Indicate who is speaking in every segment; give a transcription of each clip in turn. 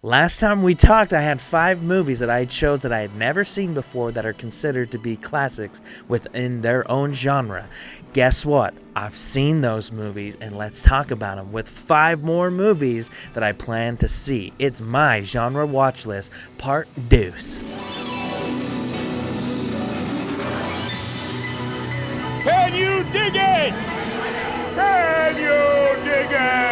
Speaker 1: Last time we talked, I had 5 movies that I chose that I had never seen before that are considered to be classics within their own genre. Guess what? I've seen those movies, and let's talk about them with 5 more movies that I plan to see. It's my genre watch list, part deuce.
Speaker 2: Can you dig it? Can you dig it?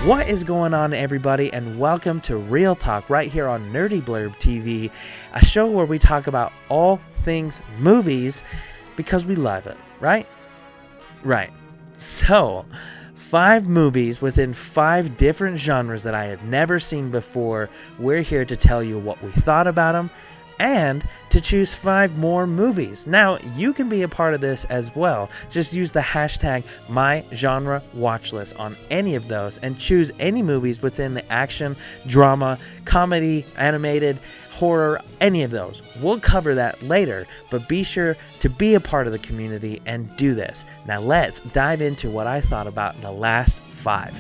Speaker 1: What is going on, everybody, and welcome to Real Talk right here on Nerdy Blurb TV, a show where we talk about all things movies because we love it, right? Right. So, 5 movies within 5 different genres that I had never seen before. We're here to tell you what we thought about them and to choose 5 more movies. Now, you can be a part of this as well. Just use the hashtag MyGenreWatchlist on any of those and choose any movies within the action, drama, comedy, animated, horror, any of those. We'll cover that later, but be sure to be a part of the community and do this. Now, let's dive into what I thought about the last 5.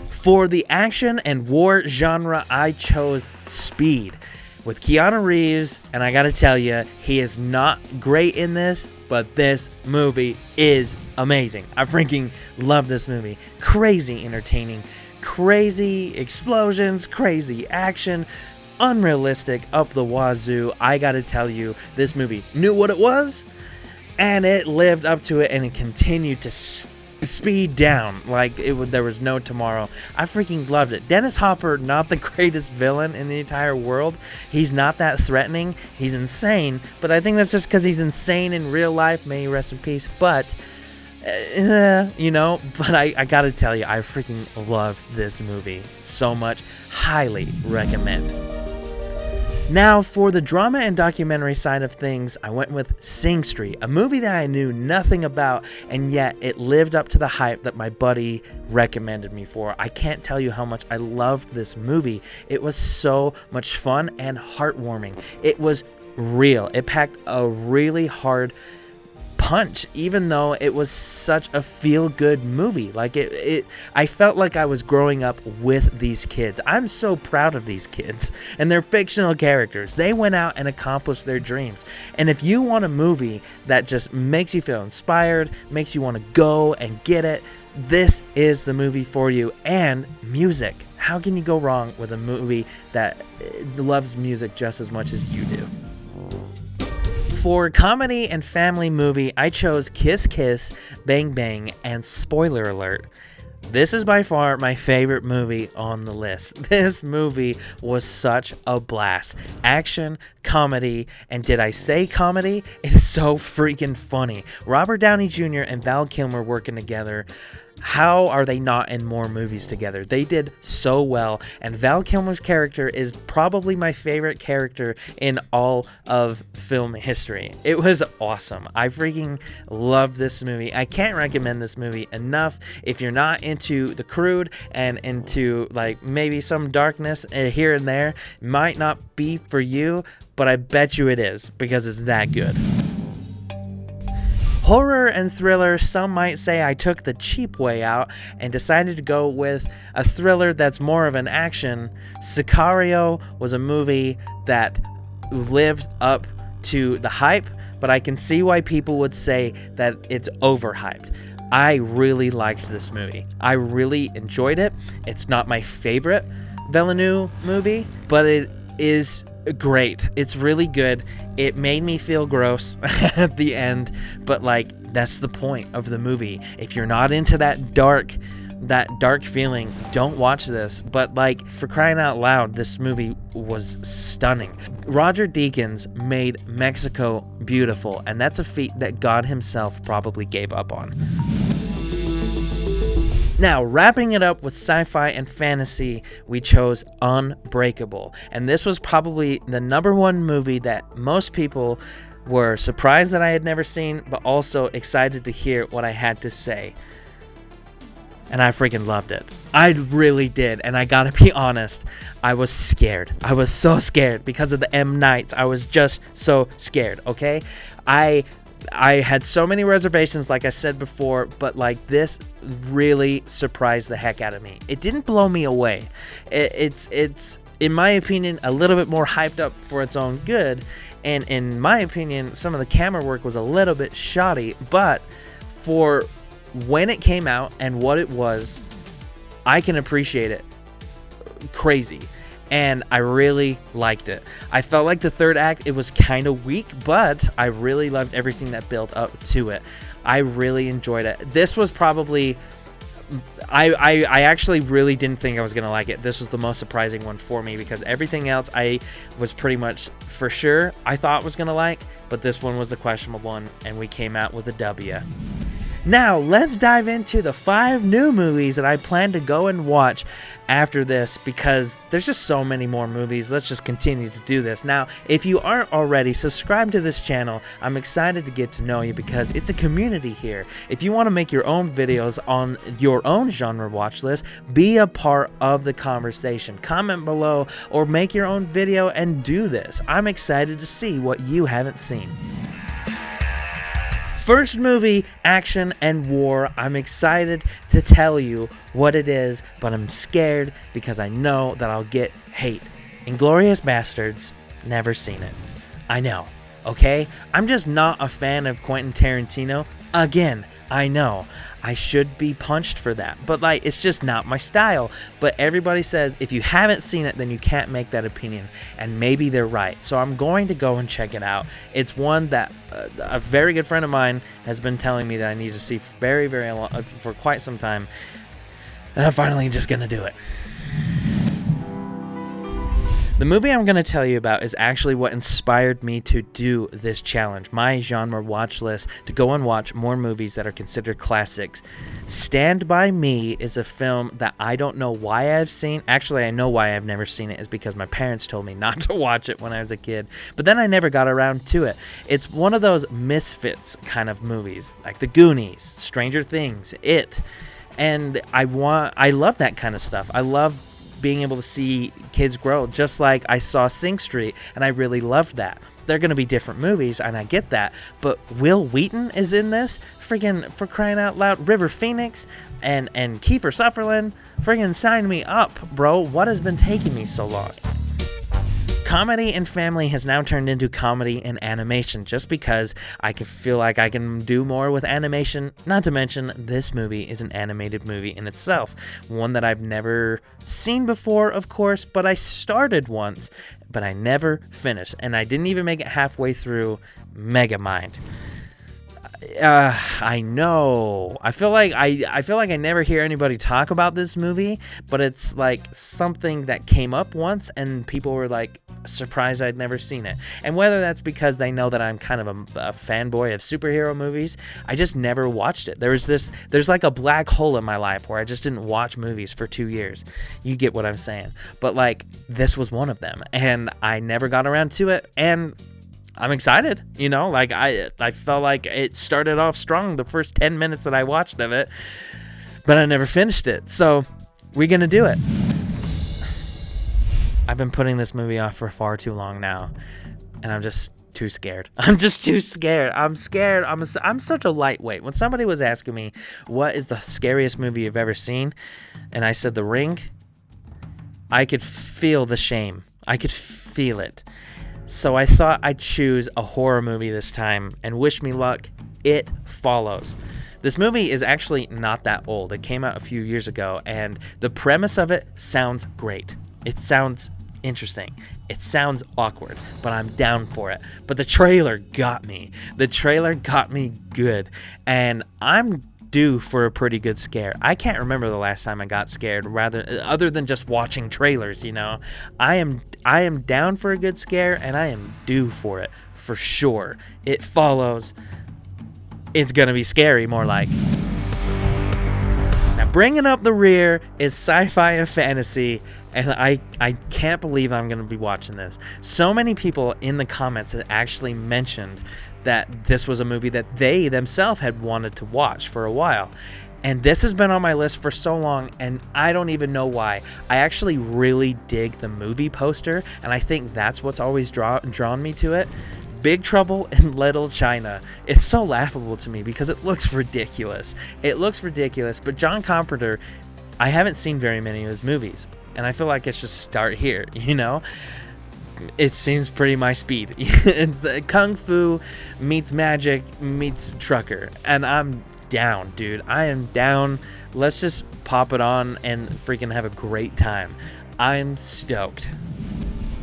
Speaker 1: For the action and war genre, I chose Speed with Keanu Reeves, and I gotta tell you, he is not great in this, but this movie is amazing. I freaking love this movie. Crazy entertaining, crazy explosions, crazy action, unrealistic up the wazoo. I gotta tell you, this movie knew what it was, and it lived up to it, and it continued to speed down like there was no tomorrow. I freaking loved it. Dennis Hopper, not the greatest villain in the entire world. He's not that threatening. He's insane, but I think that's just because he's insane in real life. May he rest in peace. But but I gotta tell you, I freaking love this movie so much. Highly recommend. Now, for the drama and documentary side of things, I went with Sing Street, a movie that I knew nothing about, and yet it lived up to the hype that my buddy recommended me for. I can't tell you how much I loved this movie. It was so much fun and heartwarming. It was real. It packed a really hard punch, even though it was such a feel-good movie. Like I felt like I was growing up with these kids. I'm so proud of these kids, and they're fictional characters. They went out and accomplished their dreams. And if you want a movie that just makes you feel inspired, makes you want to go and get it, this is the movie for you. And music. How can you go wrong with a movie that loves music just as much as you do? For comedy and family movie, I chose Kiss Kiss, Bang Bang, and spoiler alert, this is by far my favorite movie on the list. This movie was such a blast. Action, comedy, and did I say comedy? It is so freaking funny. Robert Downey Jr. and Val Kilmer working together. How are they not in more movies together? They did so well, and Val Kilmer's character is probably my favorite character in all of film history. It was awesome. I freaking love this movie. I can't recommend this movie enough. If you're not into the crude and into like maybe some darkness here and there, it might not be for you, but I bet you it is because it's that good. Horror and thriller, some might say I took the cheap way out and decided to go with a thriller that's more of an action. Sicario was a movie that lived up to the hype, but I can see why people would say that it's overhyped. I really liked this movie. I really enjoyed it. It's not my favorite Villeneuve movie, but it is great. It's really good. It made me feel gross at the end, but like that's the point of the movie. If you're not into that dark feeling, don't watch this. But like, for crying out loud, this movie was stunning. Roger Deakins made Mexico beautiful, and that's a feat that God himself probably gave up on. Now, wrapping it up with sci-fi and fantasy, we chose Unbreakable. And this was probably the #1 movie that most people were surprised that I had never seen, but also excited to hear what I had to say. And I freaking loved it. I really did. And I gotta be honest, I was scared. I was so scared because of the M. Nights. I was just so scared, okay? I had so many reservations, like I said before, but like this really surprised the heck out of me. It didn't blow me away. It's in my opinion a little bit more hyped up for its own good, and in my opinion some of the camera work was a little bit shoddy, but for when it came out and what it was, I can appreciate it crazy. And I really liked it. I felt like the third act, it was kind of weak, but I really loved everything that built up to it. I really enjoyed it. This was probably... I actually really didn't think I was going to like it. This was the most surprising one for me because everything else I was pretty much for sure I thought was going to like, but this one was the questionable one, and we came out with a W. Now, let's dive into the 5 new movies that I plan to go and watch after this because there's just so many more movies. Let's just continue to do this. Now, if you aren't already, subscribe to this channel. I'm excited to get to know you because it's a community here. If you want to make your own videos on your own genre watch list, be a part of the conversation. Comment below or make your own video and do this. I'm excited to see what you haven't seen. First movie, action and war. I'm excited to tell you what it is, but I'm scared because I know that I'll get hate. Inglourious Basterds, never seen it. I know, okay? I'm just not a fan of Quentin Tarantino. Again, I know. I should be punched for that, but like it's just not my style. But everybody says if you haven't seen it, then you can't make that opinion, and maybe they're right. So I'm going to go and check it out. It's one that a very good friend of mine has been telling me that I need to see very long, for quite some time, and I'm finally just gonna do it. The movie I'm going to tell you about is actually what inspired me to do this challenge, my genre watch list, to go and watch more movies that are considered classics. Stand By Me is a film that I don't know why I've seen. Actually, I know why I've never seen it is because my parents told me not to watch it when I was a kid, but then I never got around to it. It's one of those misfits kind of movies, like The Goonies, Stranger Things, It, and I love that kind of stuff. I love being able to see kids grow, just like I saw Sing Street, and I really loved that. They're going to be different movies, and I get that, but Will Wheaton is in this, friggin' for crying out loud. River Phoenix and Kiefer Sutherland, friggin' sign me up, bro. What has been taking me so long? Comedy and family has now turned into comedy and animation just because I can feel like I can do more with animation. Not to mention, this movie is an animated movie in itself. One that I've never seen before, of course, but I started once, but I never finished. And I didn't even make it halfway through Megamind. I know. I feel like I never hear anybody talk about this movie, but it's like something that came up once and people were like surprised I'd never seen it. And whether that's because they know that I'm kind of a fanboy of superhero movies, I just never watched it. There's like a black hole in my life where I just didn't watch movies for 2 years. You get what I'm saying. But like this was one of them, and I never got around to it, and I'm excited, you know, like I felt like it started off strong the first 10 minutes that I watched of it, but I never finished it. So we're going to do it. I've been putting this movie off for far too long now, and I'm just too scared. I'm just too scared. I'm scared. I'm such a lightweight. When somebody was asking me, what is the scariest movie you've ever seen? And I said The Ring, I could feel the shame. I could feel it. So I thought I'd choose a horror movie this time, and wish me luck, It Follows. This movie is actually not that old. It came out a few years ago, and the premise of it sounds great. It sounds interesting. It sounds awkward, but I'm down for it. But the trailer got me. The trailer got me good, and I'm due for a pretty good scare. I can't remember the last time I got scared, other than just watching trailers, you know. I am down for a good scare, and I am due for it for sure. It Follows. It's gonna be scary, more like. Now Bringing up the rear is Sci-Fi Fantasy, and I can't believe I'm going to be watching this. So many people in the comments had actually mentioned that this was a movie that they themselves had wanted to watch for a while. And this has been on my list for so long, and I don't even know why. I actually really dig the movie poster, and I think that's what's always drawn me to it. Big Trouble in Little China. It's so laughable to me because it looks ridiculous. It looks ridiculous, but John Carpenter, I haven't seen very many of his movies, and I feel like it's just start here, you know? It seems pretty my speed. It's Kung Fu meets magic meets trucker, and I'm down, dude. I am down. Let's just pop it on and freaking have a great time. I'm stoked.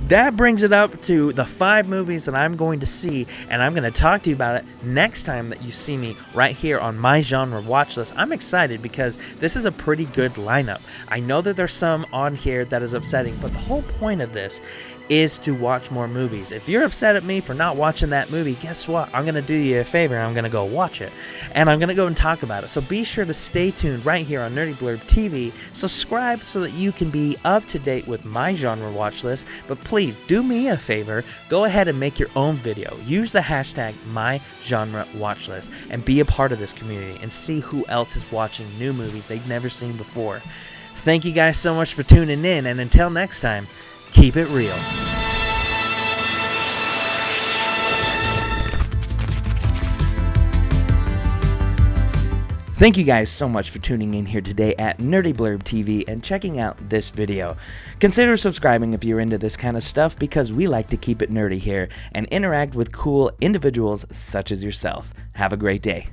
Speaker 1: That brings it up to the 5 movies that I'm going to see, and I'm going to talk to you about it next time that you see me right here on my genre watch list. I'm excited because this is a pretty good lineup. I know that there's some on here that is upsetting, but the whole point of this is to watch more movies. If you're upset at me for not watching that movie, guess what? I'm going to do you a favor. I'm going to go watch it, and I'm going to go and talk about it. So be sure to stay tuned right here on Nerdy Blurb TV. Subscribe so that you can be up to date with my genre watch list, but please do me a favor. Go ahead and make your own video. Use the hashtag MyGenreWatchlist and be a part of this community and see who else is watching new movies they've never seen before. Thank you guys so much for tuning in, and until next time, keep it real. Thank you guys so much for tuning in here today at Nerdy Blurb TV and checking out this video. Consider subscribing if you're into this kind of stuff because we like to keep it nerdy here and interact with cool individuals such as yourself. Have a great day.